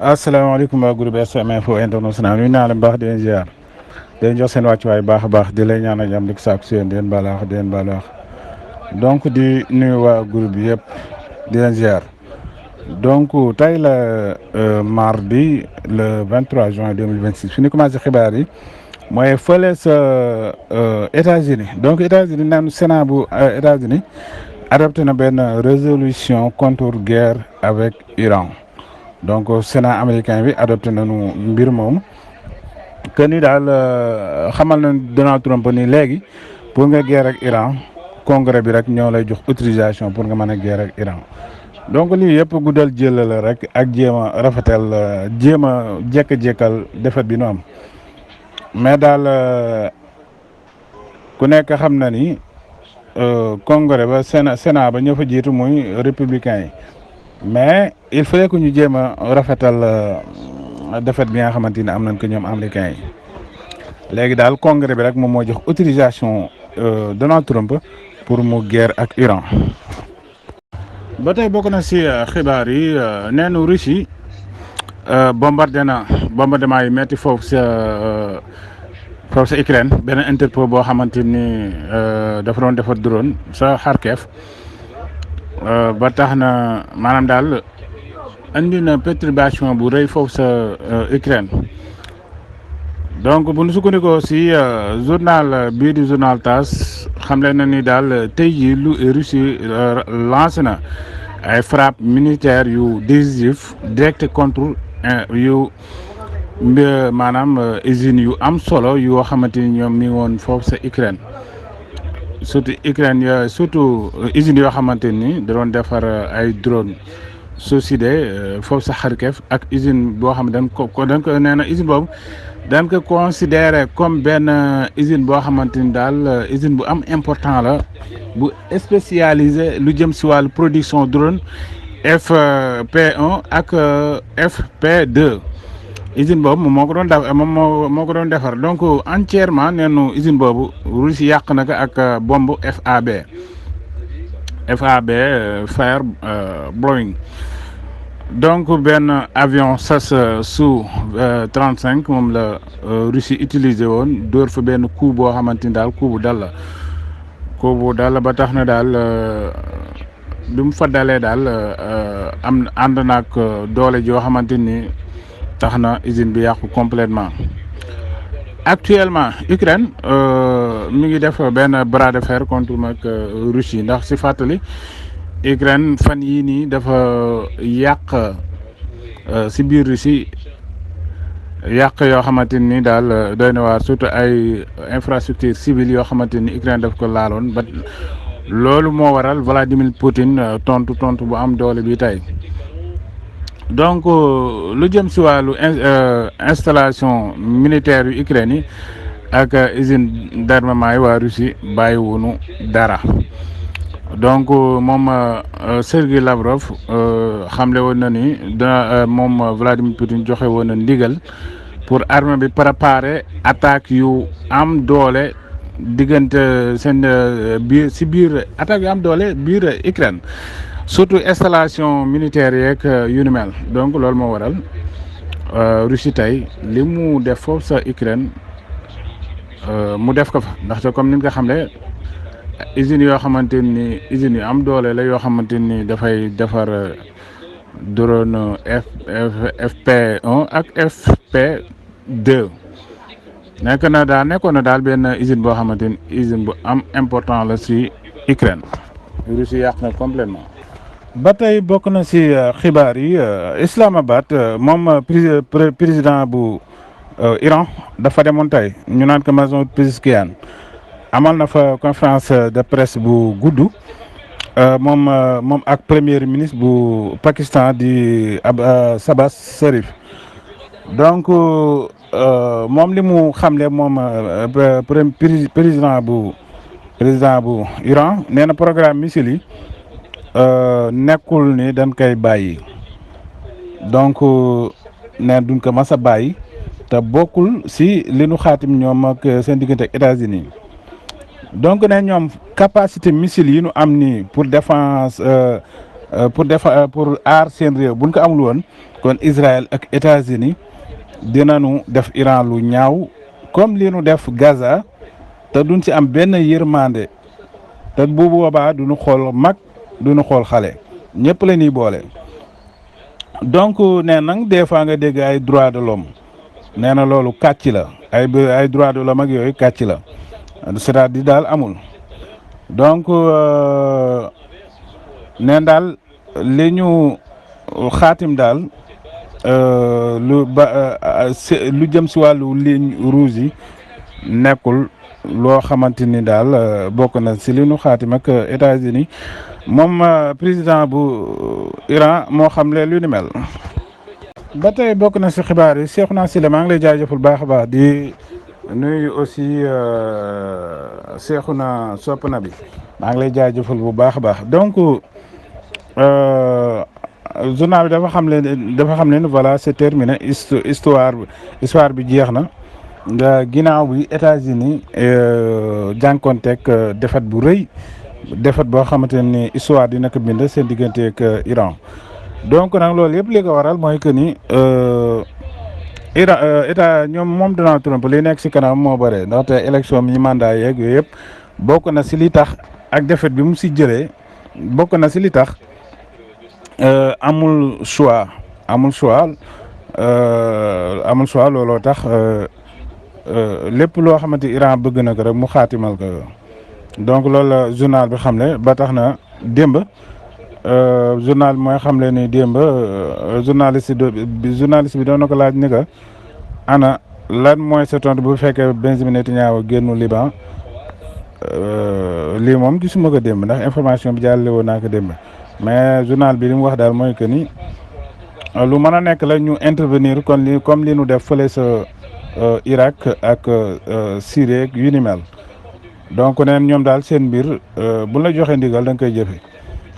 asalaamaaleykum waa groupe SM Info International nuyu naa leen baax di leen ziar di leen jox seen wàccuwaay baax a baax di leen ñaanal jàmm di ko sàkku si yéen di leen baalaax di leen baalaax donc di nuyu waa groupe bi yëpp di leen ziar donc tey la mardi le 23 juin 2026 fi ñu commencé xibaar yi mooy fële sa États-Unis donc États-Unis naan Sénat bu États-Unis adopté na benn résolution contre guerre avec Iran. donc Sénat américain bi adopté nañu mbir moom que ni daal xamal na Donald Trump ni léegi pour nga guerre ak Iran congrès bi rek ñoo lay jox autorisation pour nga mën a guerre ak Iran donc lii yëpp guddal jël la rek ak jéem a rafetal jéem a jékk-jékkal defet bi nu am mais daal ku nekk xam na ni congrès ba Sénat ba ñoo fa jiitu muy républicain yi. mais il fallait que ñu jéem a rafetal défaite bi nga xamante ni am nañ ko ñoom américains yi léegi daal congrès bi rek moom moo jox autorisation Donald Trump pour mu guerre ak Iran. ba tey bokk na si xibaar yi neenu Russie bombardement yi metti foofu sa Ukraine benn Interpol boo xamante ni dafa doon defar drone sa Kharkiv. ba tax na maanaam daal andi na perturbation bu rëy foofu sa Ukraine donc bu ñu sukkandikoo si journal bii di journal TASS xamle na ni daal tey jii lu Russie lancé na ay frappe militaire yu décisif direct contre yu maanaam usines yu am solo yoo xamante ni ñoom mi ngi woon foofu sa Ukraine. surtout Ukraine surtout usines yoo xamante ni da doon defar ay drone suicide foofu sa Kharkiv ak usine boo xam ne dañ ko nee na usine boobu dañ ko considéré comme benn usine boo xamante ni daal usine bu am important la bu spécialisé lu jëm si wàllu production drone FP1 ak FP2 usine boobu moom moo ko doon def moo ko doon defar donc entièrement neenu usine boobu Russie yàq na ko ak bombe FAB fire blowing donc benn avion SAS Su-35 moom la Russie utilisé woon dóor fa benn coup boo xamante ni daal coup bu dal la ba tax na daal bi mu fa dalee daal ànd naag doole joo xamante ni tax na usine bi yàqu complètement actuellement Ukraine mi ngi def benn bras de fer contre mag Russie ndax si fàttali Ukraine fan yii nii dafa yàq si biir Russie yàq yoo xamante ni daal doy na waar surtout ay infrastructure civile yoo xamante ni Ukraine daf ko laaloon ba loolu moo waral Vladimir Poutine tontu bu am doole bi tey. donc lu jëm si wàllu installation militaire yu Ukraine yi ak usine d'armement yi waa Russie bàyyiwunu dara donc moom Sergei Lavrov xamle woon na ni moom Vladimir Poutine joxe woon na ndigal pour armée bi préparer attaque yu am doole diggante seen biir attaque yu am doole biir Ukraine. surtout installation militaire yeeg yu ni mel donc loolu moo waral Russie tey li mu def foofu sa Ukraine mu def ko fa ndaxte comme ni nga xam ne usines yoo xamante ni usines yu am doole la yoo xamante ni dafay defar drone FP1 ak FP2 nekkoon na daal benn usine boo xamante ni usine bu am important la si Ukraine Russie yàq na complètement ba tey bokk na si xibaar yi Islamabad moom président bu Iran dafa demoon tey ñu naan ko Masoud Pezeshkian amal na fa conférence de presse bu gudd moom ak premier ministre bu Pakistan di Shahbaz Sharif donc moom li mu xamle moom président bu Iran nee na programme missile yi nekkul ni dañ koy bàyyi donc ne duñ ko mas a bàyyi te bokkul si li nu xaatim ñoom ak seen diggante ak États-Unis donc ne ñoom capacité missile yi nu am nii pour défense pour aar seen réew buñ ko amul woon kon Israël ak États-Unis dinañu def Iran lu ñaaw comme li nu def Gaza te duñ ci am benn yërmande te bu boobaa duñu xool mag duñu xool xale ñëpp la ñuy boole. donc nee nag des fois nga dégg ay droit de l'homme nee na loolu kàcc la ay droit de l'homme ak yooyu kàcc la c'est-à-dire daal amul donc neen daal li ñu xaatim daal lu jëm si wàllu ligne rouge yi nekkul loo xamante ni daal bokk na si li ñu xaatim ak États-Unis moom président bu Iran moo xam leen lu ni mel. ba tey bokk na si xibaar yi Cheikhouna Sylla maa ngi lay jaajëful baax a baax di nuyu aussi Cheikhouna sopp na bi maa ngi lay jaajëfal bu baax a baax donc journal bi dafa xam ne voilà c'est terminé histoire bi jeex na nga ginnaaw bi États-Unis jànkonteeg défaite bu rëy défaite boo xamante ni histoire dina ko bind seen digganteeg Iran donc nag loolu yëpp li ko waral mooy que ni état moom Donald Trump li nekk si kanam moo bare ndaxte élection mi mandat yeeg yooyu yëpp bokk na si li tax ak défaite bi mu si jëlee bokk na si li tax amul choix looloo tax lépp loo xamante Iran bëgg na ko rek mu xaatimal ko donc loolu la journal bi xam ne ba tax na démb journal bi mooy xam le ni démb journaliste bi doon na ko laaj ni que ana lan mooy sa tontu bu fekkee Benjamin Netanyahu génnu Liban lii moom gisuma ko démb ndax information bi jàllale woon naa ko démb mais journal bi li mu wax daal mooy que ni lu mën a nekk la ñu intervenir comme li nu def fële sa Irak ak Syrie yu ni mel donc neen ñoom daal seen mbir bu la joxee ndigal da nga koy jëfe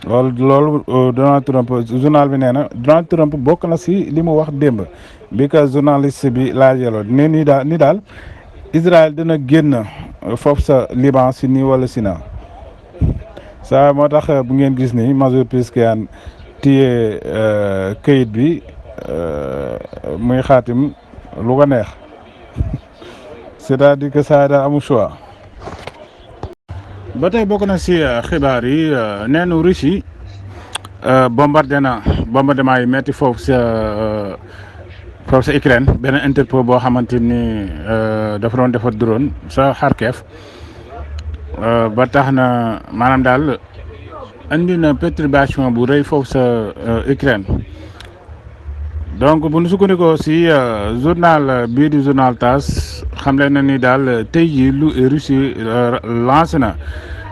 loolu Donald Trump journal bi nee na Donald Trump bokk na si li mu wax démb bi que journaliste bi laajeloo ne ni daal Israël dina génn foofu sa Liban si nii wala si naa ça moo tax bu ngeen gis ni Major Pezeshkian téye këyit bi muy xaatim lu ko neex c'est-à-dire que ça daal amul choix. ba tey bokk na si xibaar yi nee na Russie bombardement yi metti foofu sa Ukraine benn Interpol boo xamante ni dafa doon defar drone sa Kharkiv ba tax na maanaam daal andi na perturbation bu rëy foofu sa Ukraine donc bu ñu sukkandikoo si journal bii di journal TASS xam leen na ni daal tey jii lu Russie lancé na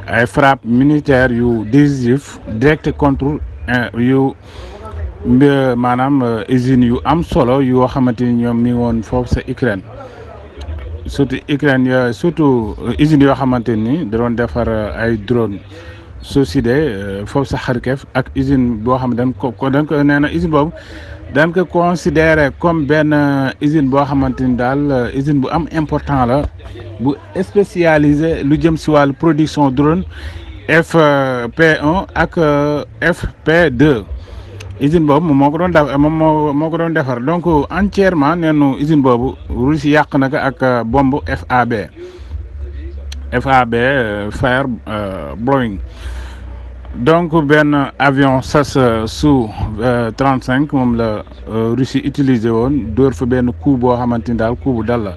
ay frappe militaire yu décisif direct contre yu maanaam usines yu am solo yoo xamante ni ñoom mi ngi woon foofu sa Ukraine surtout usines yoo xamante ni da doon defar ay drone suicide foofu sa Kharkiv ak usine boo xam ne dañ ko nee na usine boobu dañ ko considéré comme benn usine boo xamante ni daal usine bu am important la bu spécialisé lu jëm si wàllu production drone FP1 ak FP2 usine boobu moom moo ko doon def moo ko doon defar donc entièrement neenu usine boobu Russie yàq na ko ak bombe FAB fire blowing donc benn avion SAS Su-35 moom la Russie utilisé woon dóor fa benn coup boo xamante ni daal coup bu dal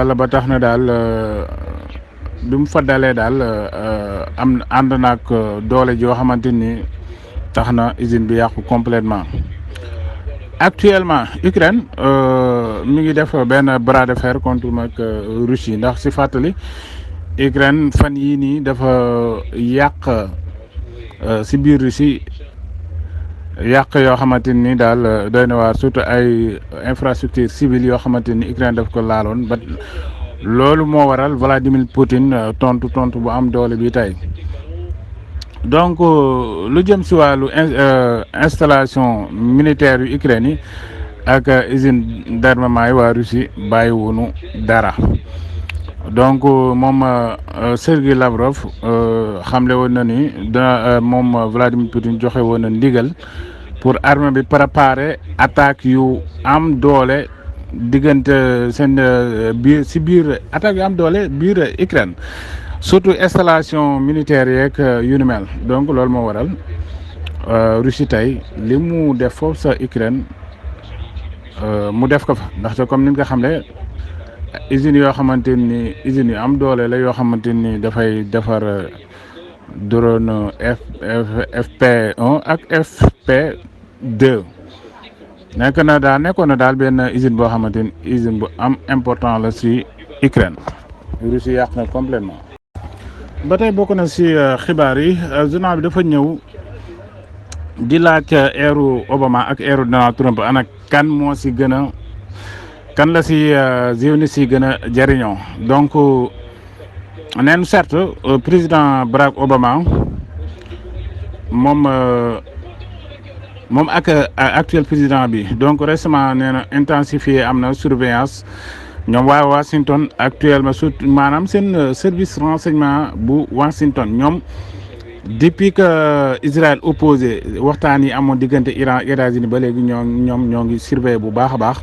la ba tax na daal bi mu fa dalee daal ànd naag doole joo xamante ni tax na usine bi yàqu complètement actuellement Ukraine mi ngi def benn bras de fer contre mag Russie ndax si fàttali Ukraine fan yii nii dafa yàq si biir Russie yàq yoo xamante ni daal doy na waar surtout ay infrastructure civile yoo xamante ni Ukraine daf ko laaloon ba loolu moo waral Vladimir Poutine tontu bu am doole bi tey donc lu jëm si wàllu installation militaire yu Ukraine yi ak usine d'armement yi waa Russie bàyyiwunu dara donc moom Sergei Lavrov xamle woon na ni dana moom Vladimir Poutine joxe woon na ndigal pour armée bi préparer attaque yu am doole diggante seen biir si biir attaque yu am doole biir Ukraine surtout installation militaire yeeg yu ni mel donc loolu moo waral Russie tey li mu def foofu sa Ukraine mu def ko fa ndaxte comme ni nga ko xamle usines yoo xamante ni usines yu am doole la yoo xamante ni dafay defar drone FP1 ak FP2 nekkoon na daal benn usine boo xamante ni usine bu am important la si Ukraine. Russie yàq na complètement. ba tey bokk na si xibaar yi journal bi dafa ñëw di laaj eeru Obama ak eeru Donald Trump ana kan moo si gën a kan la si zioniste yi gën a jëriñoo donc neen certes président Barack Obama moom ak actuel président bi donc récemment nee na intensifié am na surveillance ñoom waa Washington actuellement surtout maanaam seen service renseignement bu Washington ñoom depuis que Israël opposé waxtaan yi amoon diggante Iran États-Unis ba léegi ñoo ngi surveiller bu baax a baax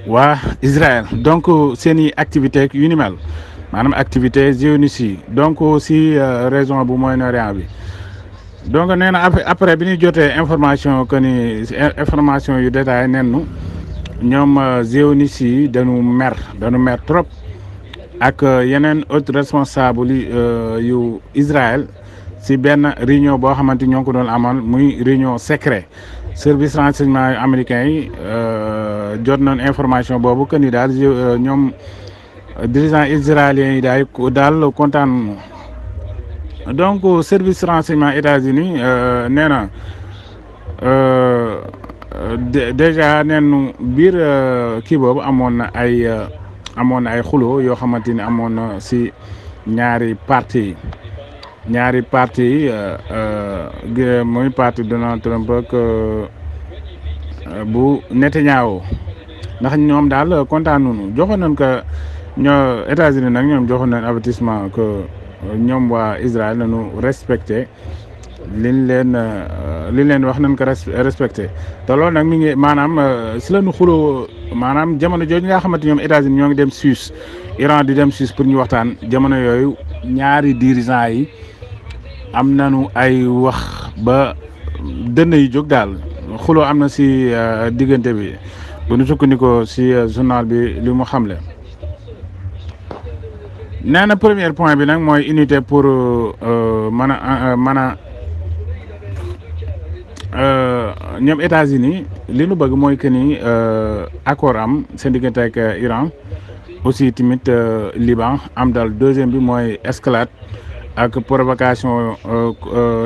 waa Israël donc seen i activité yu ni mel maanaam activité zioniste yi donc si région bu Moyen-Orient bi donc nee na après bi ñu jotee information que ni information yu détaillé nennu ñoom zioniste yi dañu mer trop ak yeneen autres responsables yu Israël si benn réunion boo xamante ñoo ngi ko doon amal muy réunion secret service renseignement américain yi jot nañ information boobu que ni daal ñoom dirigeants israéliens yi daal kontaan donc service renseignement États-Unis nee na déjà neenu biir kii boobu amoon na ay xuloo yoo xamante ni amoon na si ñaari parti yi muy parti Donald Trump ak bu Netanyahu ndax ñoom daal kontaan nañu joxoon nañ ko ñoo États-Unis nag ñoom joxoon nañ avertissement que ñoom waa Israël nañu respecté liñ leen wax nañ ko respecté te loolu nag mi ngi maanaam si lañu xuloo maanaam jamono jooju nga xamante ñoom États-Unis ñoo ngi dem Suisse Iran di dem Suisse pour ñu waxtaan jamono yooyu ñaari dirigeants yi am nañu ay wax ba dënn yi jóg daal xuloo am na si diggante bi bu ñu sukkandikoo si journal bi li mu xamle. nee na premier point bi nag mooy unité pour mën a ñoom États-Unis li nu bëgg mooy que ni accord am seen diggante ak Iran aussi tamit Liban am daal deuxième bi mooy escalade ak provocation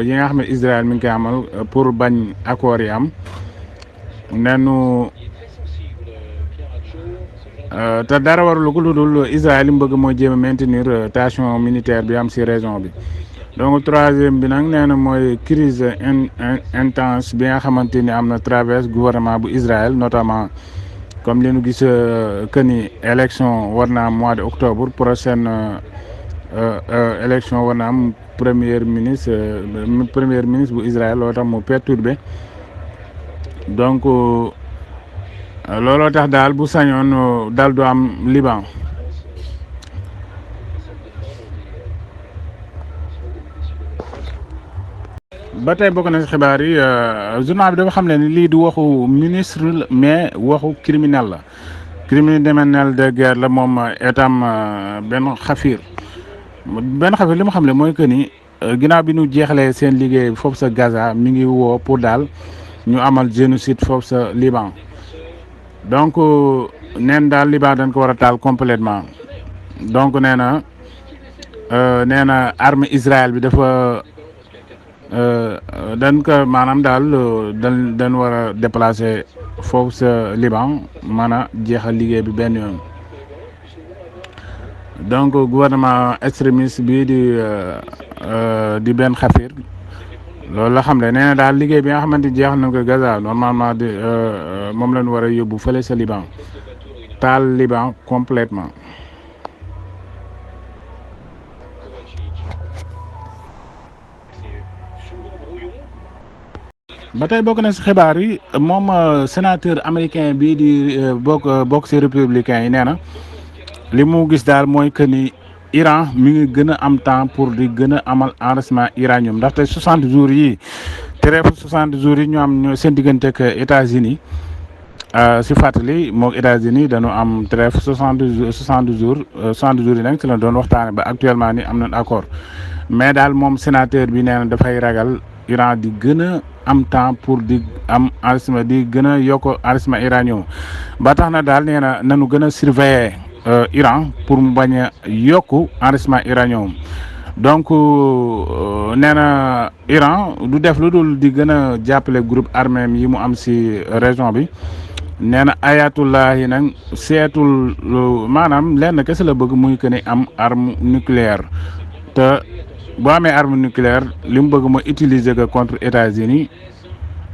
yi nga xam ne Israël mi ngi koy amal pour bañ accord yi am nenu te dara warul ko lu dul Israël li mu bëgg mooy jéem a maintenir tension militaire bi am si région bi donc troisième bi nag nee na mooy crise intense bi nga xamante ni am na travers gouvernement bu Israël notamment comme li nu gis que ni élection war na am mois de octobre prochaine élection war na am premier ministre bu Israël loolu tax mu perturbé donc looloo tax daal bu sañoon daal du am Liban. ba tey bokk na si xibaar yi journal bi dafa xam ne ni lii du waxu ministre mais waxu criminel la criminel de guerre la moom itam benn xafir li mu xam ne mooy que ni ginnaaw bi ñu jeexalee seen liggéey foofu sa Gaza mi ngi woo pour daal ñu amal génocide foofu sa Liban donc neen daal Liban dañ ko war a taal complètement donc nee na armée Israël bi dafa dañ ko maanaam daal dañ war a déplacer foofu sa Liban mën a jeexal liggéey bi benn yoon donc gouvernement extrémiste bii di benn xafir loolu la xam ne nee na daal liggéey bi nga xamante jeexal nañ ko Gaza normalement di moom lañ war a yóbbu fële sa Liban taal Liban complètement ba tey bokk na si xibaar yi moom sénateur américain bii di bokk si républicain yi nee na li mu gis daal mooy que ni Iran mi ngi gën a am temps pour di gën a amal enrichissement uranium ndaxte 60 jours yi trêve 60 jours yi ñu am seen diggante ak États-Unis si fàttali moog États-Unis dañu am trêve 60 jours yi nag ci la doon waxtaane ba actuellement ni am nañ accord mais daal moom sénateur bi nee na dafay ragal Iran di gën a am temps pour di am enrichissement di gën a yokk enrichissement uranium ba tax na daal nee na nanu gën a surveiller Iran pour mu bañ a yokk enrichissement uranium donc nee na Iran du def lu dul di gën a jàppale groupe armé yi mu am si région bi nee na ayatullah yi nag seetul maanaam lenn kese la bëgg muy que ni am arme nucléaire te boo amee arme nucléaire li mu bëgg mooy utiliser ko contre États-Unis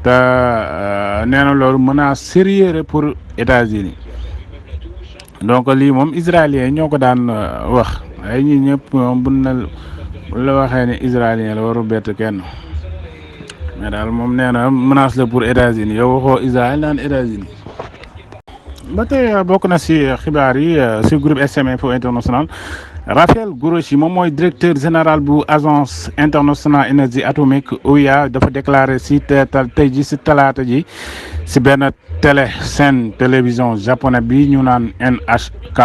te nee na loolu menace sérieuse pour États-Unis donc lii moom israélien ñoo ko daan wax ay ñi ñëpp moom bu la waxee ne israélien la waru bett kenn mais daal moom nee na menace la pour États-Unis yow waxoo Israël naan États-Unis ba tey bokk na si xibaar yi si groupe SM Info International Raphaël Grossi moom mooy directeur général bu agence internationale énergie atomique OIA dafa déclaré si tey ji si talaata ji si benn chaîne télévision japonais bi ñu naan NHK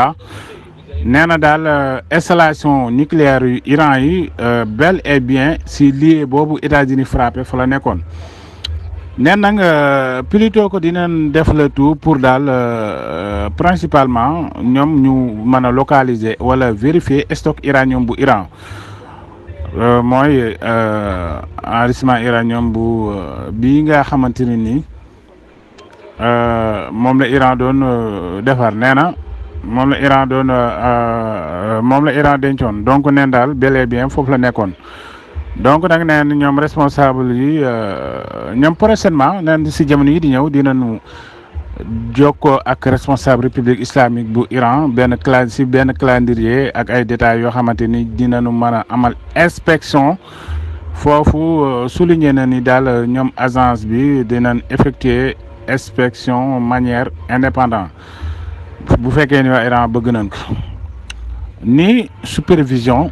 nee na daal installation nucléaire yu Iran yi bel et bien si lieu boobu États-Unis frappé fa la nekkoon neen nag plutôt que dinañ def le tout pour daal principalement ñoom ñu mën a localiser wala vérifier stock uranium bu Iran mooy enrichissement uranium bu bii nga xamante ne nii moom la Iran doon defar nee na moom la Iran dencoon donc neen daal bel et bien foofu la nekkoon donc nag nee na ñoom responsable yi ñoom prochainement neen si jamono yi di ñëw dinañu jokkoo ak responsable république islamique bu Iran benn calendrier ak ay détails yoo xamante ni dinañu mën a amal inspection foofu souligné na ni daal ñoom agence bi dinañ effectuer inspection manière indépendante bu fekkee ni waa Iran bëgg nañ ko ni supervision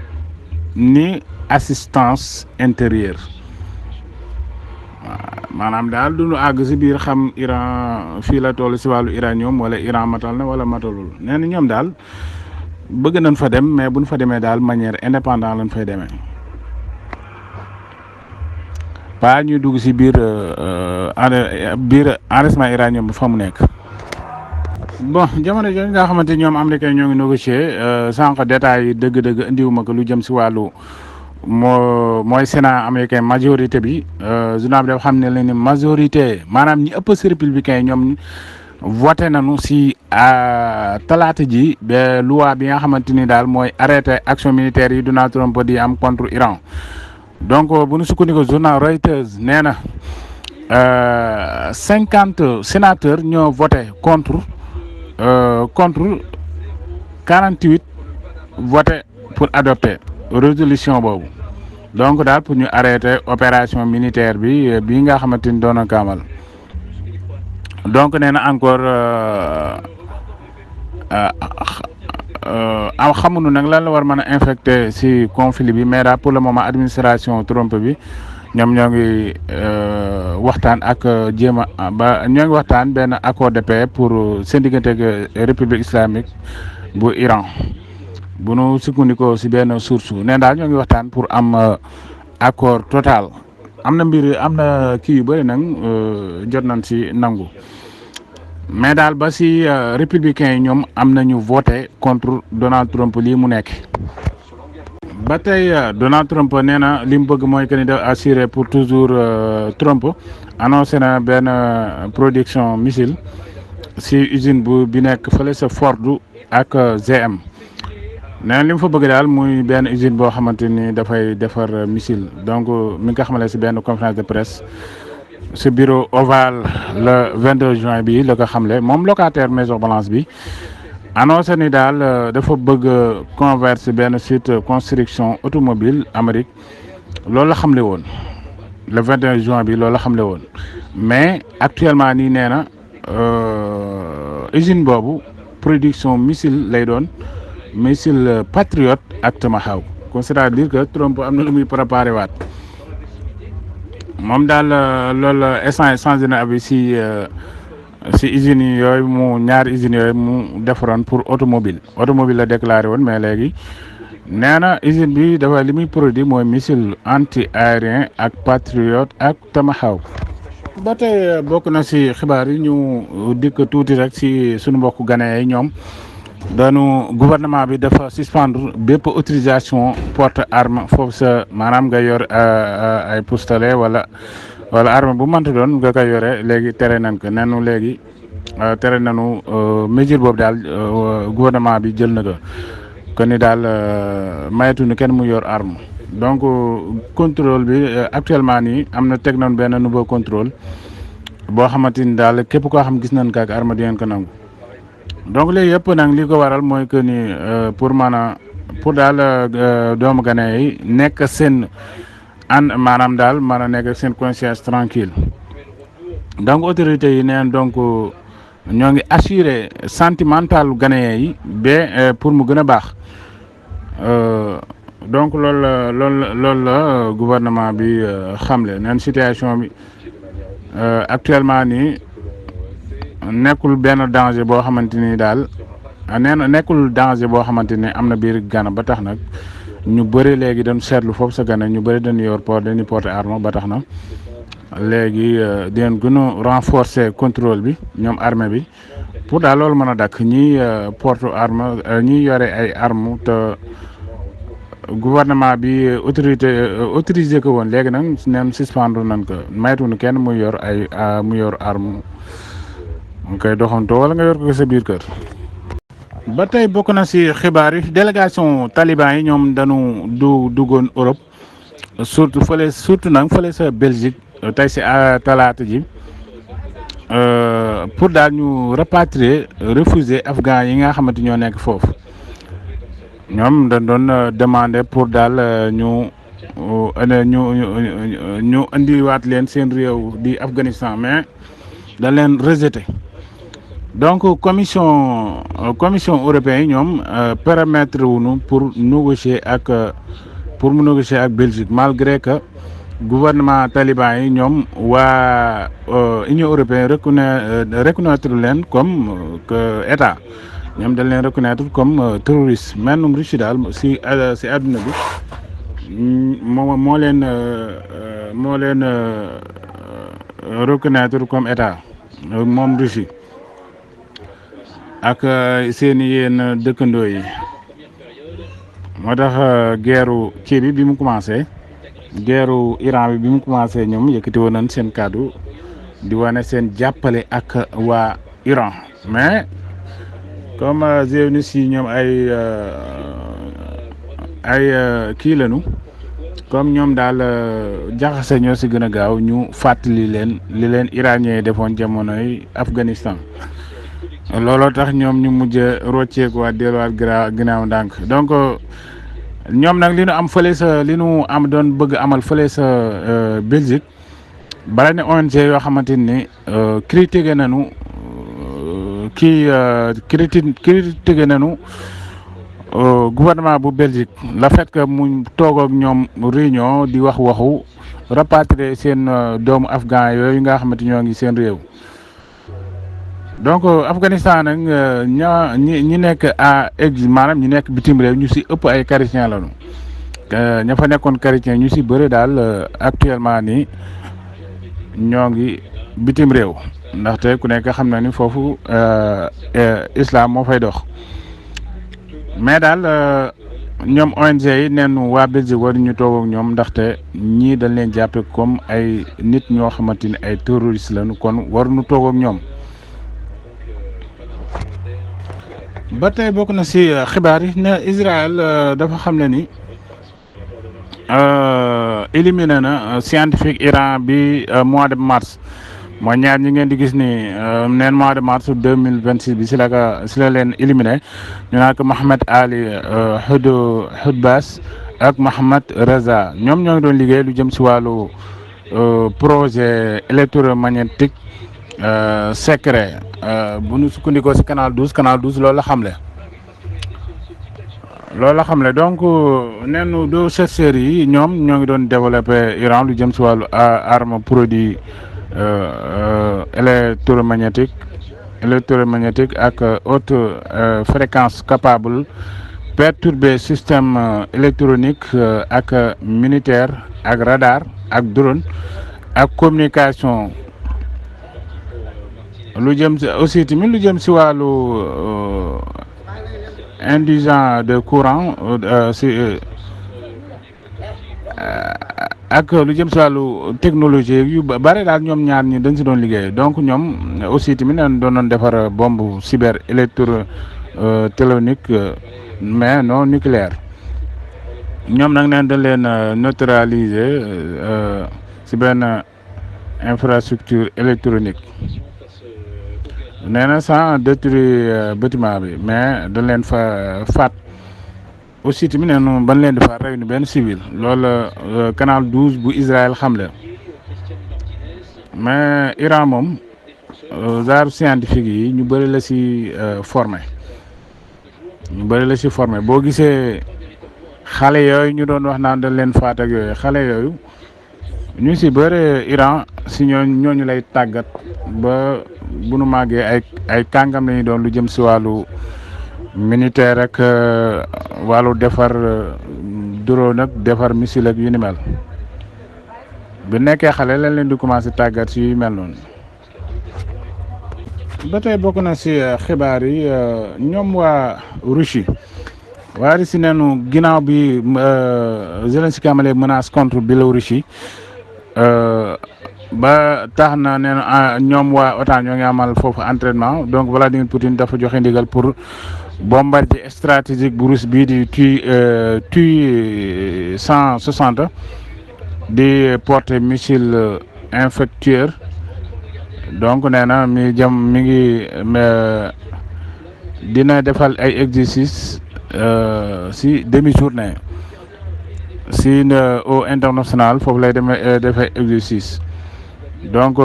ni assistance intérieure maanaam daal du ñu àgg si biir xam Iran fii la toll si wàllu uranium wala Iran matal na wala matalul nee na ñoom daal bëgg nañ fa dem mais buñ fa demee daal manière indépendante lañ fay demee pas ñuy dugg si biir enrichissement uranium bi fa mu nekk. bon jamono jooju nga xamante ñoom américain ñoo ngi négocier sànq détails yi dëgg-dëgg indiwuma ko lu jëm si wàllu mooy Sénat américain majorité bi journal bi dafa xam ne leen ni majorité maanaam ñi ëpp si républicain ñoom voté nañu si talaata ji ba loi bi nga xamante ni daal mooy arrêté action militaire yi Donald Trump di am contre Iran donc bu ñu sukkandiku journal Reuters nee na 50 sénateurs ñoo voté contre 48 voté pour adopter résolution boobu donc daal pour ñu arrêter opération militaire bi nga xamante ni doon na kaamal donc nee na encore xamuñu nag lan la war mën a infecté si conflit bi mais daal pour le moment administration Trump bi ñoom ñoo ngi waxtaan ak ñoo ngi waxtaan benn accord de paix pour seen diggante ak république islamique bu Iran bu nu sukkandikoo si benn source nee daal ñoo ngi waxtaan pour am accord total am na kii yu bëri nag jot nañ si nangu mais daal ba si républicains yi ñoom am nañu voté contre Donald Trump lii mu nekk. ba tey Donald Trump nee na li mu bëgg mooy que ni da assuré pour toujours Trump annoncé na benn production missile si usine bi nekk fële sa Ford ak GM nee na li mu fa bëgg daal muy benn usine boo xamante ni dafay defar missile donc mi ngi ko xamale si benn conférence de presse si bureau Oval le 22 juin bi la ko xamle moom locataire Maison Blanche bi. annoncé ni daal dafa bëgg convertir benn site construction automobile Amérique loolu la xamle woon le 21 juin bi loolu la xamle woon mais actuellement nii nee na usine boobu production missile lay doon missile Patriot ak Tomahawk kon c'est-à-dire que Trump am na lu muy préparé waat moom daal loolu instant changé na abi si usines yi yooyu mu ñaari usines yooyu mu defaroon pour automobile la déclaré woon mais léegi nee na usine bi dafa li muy produit mooy missile anti aérien ak Patriot ak Tomahawk. ba tey bokk na si xibaar yi ñu dikk tuuti rek si suñu mbokku Ghanéen yi ñoom dañu gouvernement bi dafa suspendre bépp autorisation porte arme foofu sa maanaam nga yor ay pistolet wala arme bu mënta doon nga koy yore léegi tere nañ ko nenu léegi tere nañu mesure boobu daal gouvernement bi jël na ko kon ni daal mayatuñu kenn mu yor arme donc contrôle bi actuellement nii am na teg nañ benn nouveau contrôle boo xamante ni daal képp koo xam gis nañ ko ak arme di ngeen ko nangu donc léegi yëpp nag li ko waral mooy que ni pour daal doomu Ghanéen yi nekk seen maanaam daal mën a nekk seen conscience tranquille donc autorités yi neen donc ñoo ngi assurer sentimental Ghanéen yi ba pour mu gën a baax donc loolu la gouvernement bi xamle neen situation bi actuellement nii nekkul benn danger boo xamante ni daal nekkul danger boo xamante ni am na biir Ghana ba tax nag ñu bëri léegi dañu seetlu foofu sa Ghana ñu bëri dañu yor dañuy porter arme ba tax na léegi dinañ gën a renforcer contrôle bi ñoom armée bi pour daal loolu mën a dakk ñi porte arme ñi yore ay arme te gouvernement bi autorisé ko woon léegi nag neen suspendre nañ ko maytuñu kenn muy yor arme nga koy doxantoo wala nga yor ko sa biir kër. ba tey bokk na si xibaar yi délégation taliban yi ñoom dañu duggoon Europe surtout nag fële sa Belgique tey si talaata ji pour daal ñu rapatrier réfugiés afghans yi nga xamante ñoo nekk foofu ñoom dañ doon demander pour daal ñu indiwaat leen seen réew di Afghanistan mais dañ leen rejeté. donc commission européenne yi ñoom permettre wuñu pour négocier ak Belgique malgré que gouvernement taliban yi ñoom waa Union européenne reconnaître leen comme que état ñoom dañ leen reconnaître comme terroriste même Russie daal si àdduna bi moo leen reconnaître comme état moom Russie ak seen yéen dëkkandoo yi moo tax guerru kii bi mu commencé guerru Iran bi mu commencé ñoom yëkkati woon nañ seen kàddu di wane seen jàppale ak waa Iran mais comme zionistes yi ñoom ay kii lañu comme ñoom daal jaxase ñoo si gën a gaaw ñu fàttali leen li leen iranien yi defoon jamonoy Afghanistan looloo tax ñoom ñu mujj rocceeku waat delluwaat ginnaaw ndànk donc ñoom nag li nu am doon bëgg amal fële sa Belgique bala ne ONG yoo xamante ni critiqué nañu critiqué nañu gouvernement bu Belgique le fait que mu toog ak ñoom réunion di waxu rapatrier seen doomu afghan yooyu nga xamante ñoo ngi seen réew. donc Afghanistan nag ñi nekk à exil maanaam ñi nekk bitim réew ñu si ëpp ay chrétien lañu ña fa nekkoon chrétien ñu si bëri daal actuellement nii ñoo ngi bitim réew ndaxte ku nekk xam na ni foofu islam moo fay dox mais daal ñoom ONG yi neenu waa Belgique war ñu toog ak ñoom ndaxte ñii dañ leen jàppe comme ay nit ñoo xamante ni ay terroristes lañu kon war ñu toog ak ñoom. ba tey bokk na si xibaar yi ne Israël dafa xam ne ni éliminé na scientifique Iran bi mois de mars mooy ñaar ñi ngeen di gis ni neen mois de mars 2026 bi si la leen éliminé ñu naan ko Mohamed Ali Houdbas ak Mohamed Reza ñoom ñoo ngi doon liggéey lu jëm si wàllu projet électromagnétique secret bu ñu sukkandikoo si canal 12 loolu la xamle. loolu la xam ne donc neenu doo chercheurs yi ñoom ñoo ngi doon développé Iran lu jëm si wàllu arme produit électromagnétique ak haute fréquence capable perturber système électronique ak militaire ak radar ak drone ak communication lu jëm si aussi tamit lu jëm si wàllu indigent de courant si ak lu jëm si wàllu technologie yu bare daal ñoom ñaar ñi dañ si doon liggéey donc ñoom aussi tamit dañ doon defar bombe cyber électrotélonique mais non nucléaire ñoom nag neen dañ leen neutraliser si benn infrastructure électronique nee na sans détruire bâtiment bi mais dañ leen fa faat aussi tamit nee na ban leen di faat rey ni benn civil loolu canal 12 bu Israël xamle mais Iran moom genre scientifique yi ñu bëri la si formé boo gisee xale yooyu ñu doon wax naan dañ leen faat ak yooyu xale yooyu ñu si bëre Iran si ñooñu lay tàggat ba bu nu màggee ay kàngam lañuy doon lu jëm si wàllu militaire ak wàllu defar drone ak defar missile ak yu ni mel bu nekkee xale lañ leen di commencé tàggat si yu mel noonu. ba tey bokk na si xibaar yi ñoom waa Russie neenu ginnaaw bi Zelensky amalee menace contre Biélorussie ba tax na nee na ñoom waa OTAN ñoo ngi amal foofu entraînement donc Vladimir Poutine dafa joxe ndigal pour bombardier stratégique bu russe bii di Tu-160 di porter missile infecteur donc nee na mi ngi dina defal ay exercice si demi-journée si au international foofu lay defee exercice donc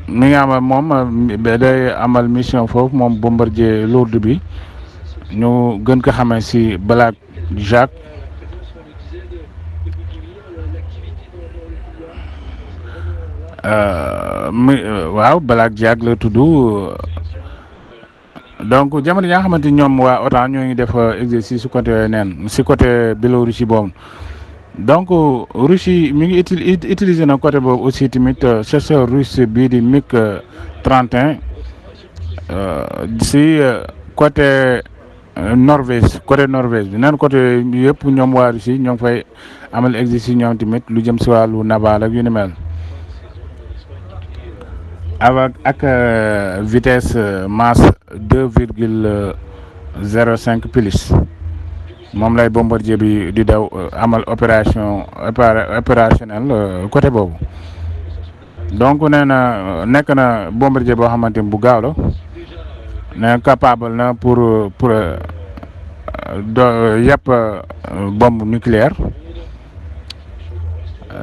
mi ngi amal moom day amal mission foofu moom bombardier lourde bi ñu gën ko xamee si Black Jack waaw Black Jack la tudd donc jamono yi nga xamante ni ñoom waa OTAN ñoo ngi def exercice si côté si côté Biélorussie boobu donc Russie mi ngi utiliser na côté boobu aussi tamit chercheur russe bii di MiG-31 si côté Norvège bi neen côté yëpp ñoom waa Russie ñoo ngi fay amal exercice ñoom tamit lu jëm si wàllu naval ak yu ni mel ak vitesse Mach 2,05 plus moom lay bombardier bi di daw amal opérationnel côté boobu donc nee na nekk na bombardier boo xamante ni bu gaaw la ne capable na pour yàpp bombe nucléaire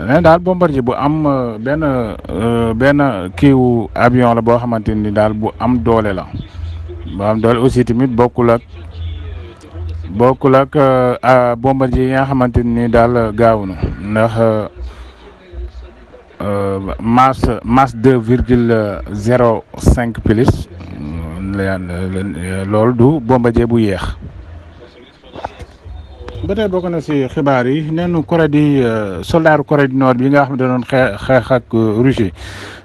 ne daal bombardier bu am benn kiiwu avion la boo xamante ni daal bu am doole la bu am doole aussi tamit bokkul ak bombardier yi nga xamante ni daal gaaw na ndax Mach 2,05 plus loolu du bombardier bu yéex. ba tey bokk na si xibaar yi neenu soldaaru Corée du Nord bi nga xam ne da doon xeex ak Russie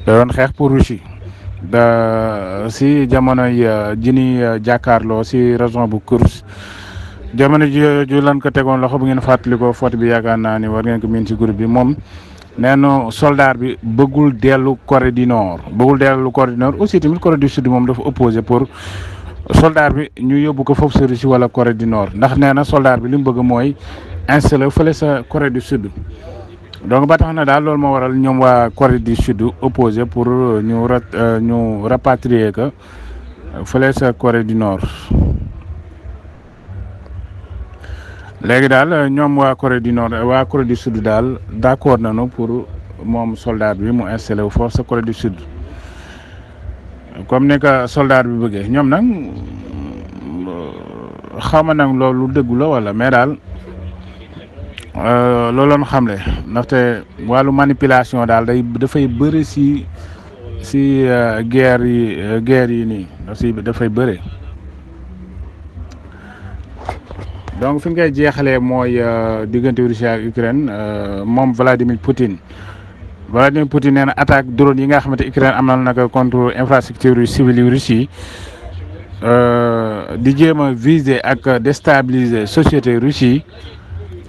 da doon xeex pour Russie si jamono ji ni jàkkaarloo si région bu Kursk jamono ji lan ko tegoon loxo bu ngeen fàttalikoo photo bi yaakaar naa ni war ngeen ko miin si groupe bi moom neenu soldat bi bëggul dellu Corée du Nord aussi tamit Corée du Sud moom dafa opposé pour soldat bi ñu yóbbu ko foofu sa Russie wala Corée du Nord ndax nee na soldat bi li mu bëgg mooy installé fële sa Corée du Sud donc ba tax na daal loolu moo waral ñoom waa Corée du Sud opposé pour ñu rapatrier ko fële sa Corée du Nord. léegi daal ñoom waa Corée du Nord waa Corée du Sud daal d'accord nañu pour moom soldat bi mu installé wu force Corée du Sud comme ni ko soldat bi bëggee ñoom nag xaw ma nag loolu dëggu la wala mais daal looloon xamle ndaxte wàllu manipulation daal dafay bëri si guerre yi nii dafay bëri. donc fi ngay jeexalee mooy diggante Russie ak Ukraine moom Vladimir Poutine nee na attaque drone yi nga xamante Ukraine amal na ko contre infrastructure civile yu Russie di jéem a viser ak déstabiliser société Russie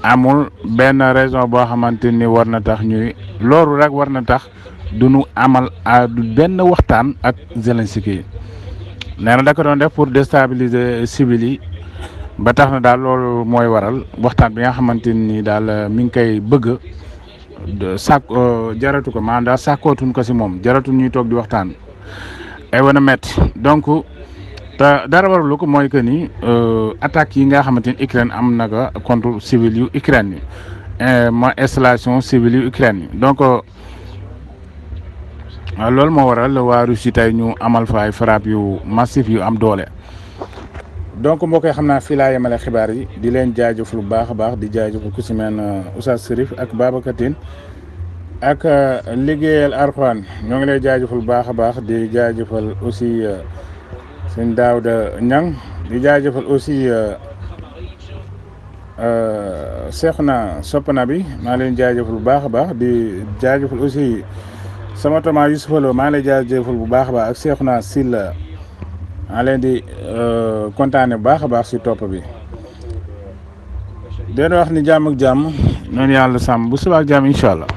amul benn raison boo xamante ni war na tax loolu rek war na tax du ñu amal benn waxtaan ak Zelensky nee na da ko doon def pour déstabiliser civil yi. ba tax na daal loolu mooy waral waxtaan bi nga xamante ni daal mi ngi koy bëgg jaratu ko maanaam daal sàkkootuñ ko si moom jaratu ñuy toog di waxtaan ay wana métti donc te dara waralu ko mooy que ni attaques yi nga xamante ni Ukraine am na ko contre civil yu Ukraine yi ma installation civile yu Ukraine yi donc loolu moo waral waa Russie tey ñu amal fa ay frappe yu massif yu am doole. donc mbokk yi xam naa fii laa yemale xibaar yi di leen jaajëfal bu baax a baax di jaajëfal ku si mel ne Oustaz Serif ak Babacar Tine ak liggéeyal Arxuraan ñoo ngi lay jaajëfal bu baax a baax di jaajëfal aussi sëñ Daouda Niang di jaajëfal aussi Cheikhouna Soppana bi maa leen jaajëfal bu baax a baax di jaajëfal aussi sama tomaa Youssoupha Lo maa ngi lay jaajëfal bu baax a baax ak Cheikhouna Silla maa leen di kontaane bu baax a baax si topp bi den wax ni jàmm ak jàmm noonu yàlla sàmm bu subaa ak jàmm incha allah.